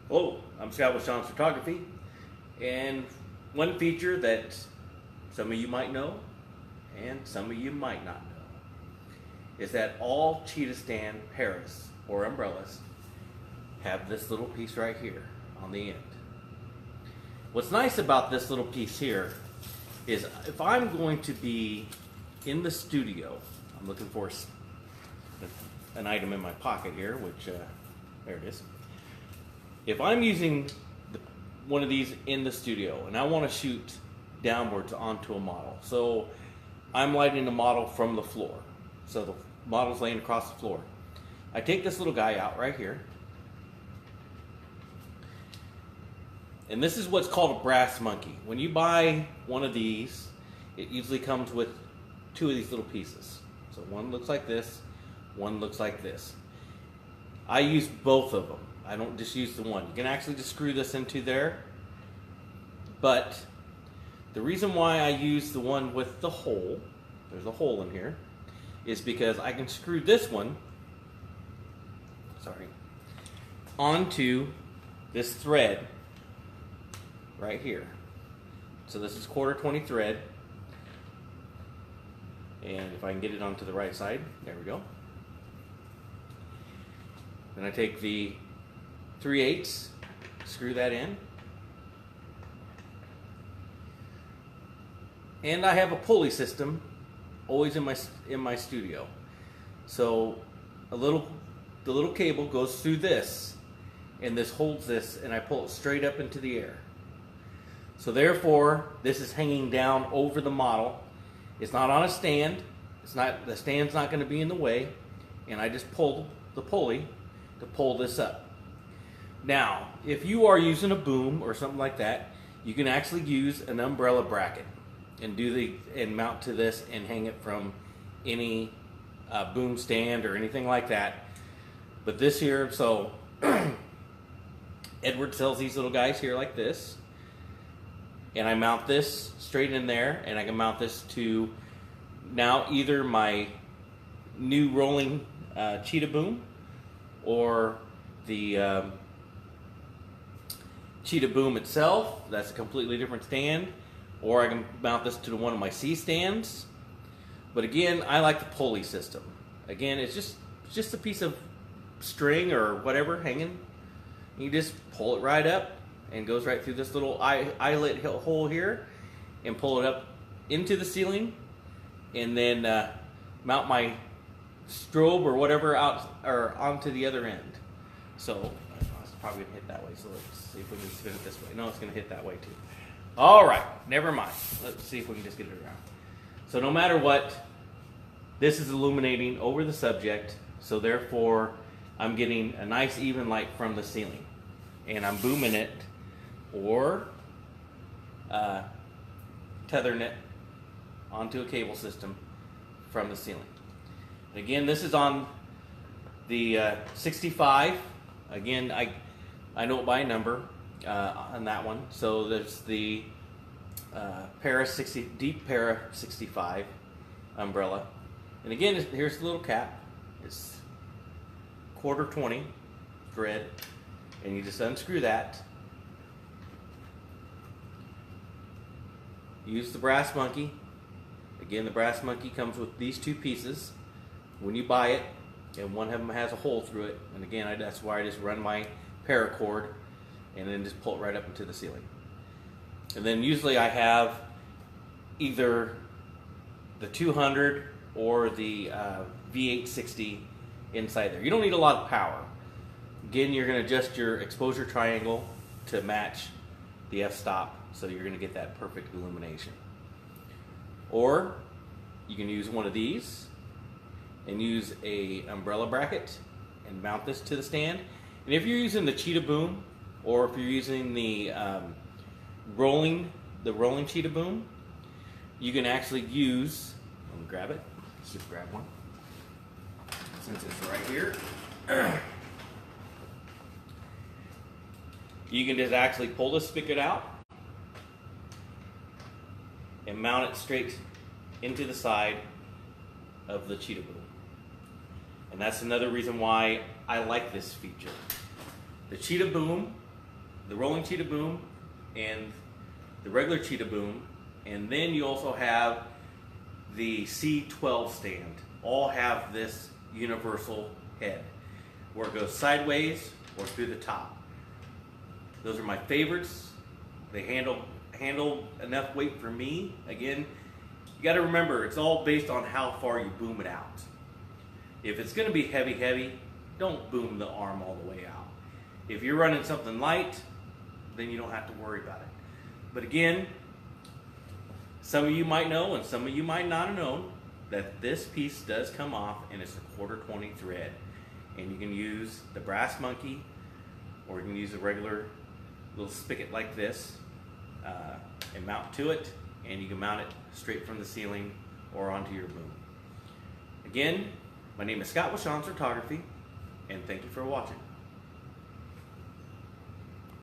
Hello, I'm Scott with Shoms Photography, and one feature that some of you might know and some of you might not know is that all Cheetahstand Paras or umbrellas have this little piece right here on the end. What's nice about this little piece here is if I'm going to be in the studio, I'm looking for an item in my pocket here, which, there it is. If I'm using one of these in the studio and I want to shoot downwards onto a model, so I'm lighting the model from the floor, so the model's laying across the floor, I take this little guy out right here, and this is what's called a brass monkey. When you buy one of these, it usually comes with two of these little pieces. So one looks like this, one looks like this. I use both of them. I don't just use the one. You can actually just screw this into there. But the reason why I use the one with the hole, there's a hole in here, is because I can screw this one, onto this thread right here. So this is 1/4 20 thread. And if I can get it onto the right side, there we go. Then I take the 3/8, screw that in. And I have a pulley system always in my studio. So the little cable goes through this, and this holds this, and I pull it straight up into the air. So therefore, this is hanging down over the model. It's not on a stand. The stand's not going to be in the way, and I just pull the pulley to pull this up. Now, if you are using a boom or something like that, you can actually use an umbrella bracket and mount to this and hang it from any boom stand or anything like that. But this here, so Edward sells these little guys here like this, and I mount this straight in there, and I can mount this to now either my new rolling cheetah boom or the cheetah boom itself. That's a completely different stand. Or I can mount this to one of my C stands. But again, I like the pulley system. Again, it's just a piece of string or whatever hanging. You just pull it right up, and it goes right through this little eyelet hole here, and pull it up into the ceiling, and then mount my strobe or whatever out or onto the other end. So it's probably gonna hit that way. So let's see if we can spin it this way. No, it's gonna hit that way too. All right, never mind. Let's see if we can just get it around. So no matter what, this is illuminating over the subject. So therefore, I'm getting a nice even light from the ceiling, and I'm booming it or tethering it onto a cable system from the ceiling. Again, this is on the 65. Again, I know it by number on that one. So there's the Deep Para 65 umbrella. And again, here's the little cap. It's 1/4 20 thread, and you just unscrew that. Use the brass monkey. Again, the brass monkey comes with these two pieces when you buy it, and one of them has a hole through it. And again, that's why I just run my paracord and then just pull it right up into the ceiling. And then usually I have either the 200 or the V860 inside there. You don't need a lot of power. Again, you're going to adjust your exposure triangle to match the f-stop, so you're going to get that perfect illumination. Or you can use one of these and use a umbrella bracket and mount this to the stand. And if you're using the cheetah boom, or if you're using the rolling cheetah boom, you can actually use, let me grab it, let's just grab one, since it's right here. You can just actually pull the spigot out and mount it straight into the side of the cheetah boom. And that's another reason why I like this feature. The cheetah boom the rolling cheetah boom and the regular cheetah boom, and then you also have the C12 stand. All have this universal head where it goes sideways or through the top. Those are my favorites. They handle enough weight for me. Again, you got to remember, it's all based on how far you boom it out. If it's going to be heavy, don't boom the arm all the way out. If you're running something light, then you don't have to worry about it. But again, some of you might know and some of you might not have known that this piece does come off and it's a 1/4 thread. And you can use the brass monkey, or you can use a regular little spigot like this and mount to it, and you can mount it straight from the ceiling or onto your boom. Again, my name is Scott with Shoms Photography, and thank you for watching.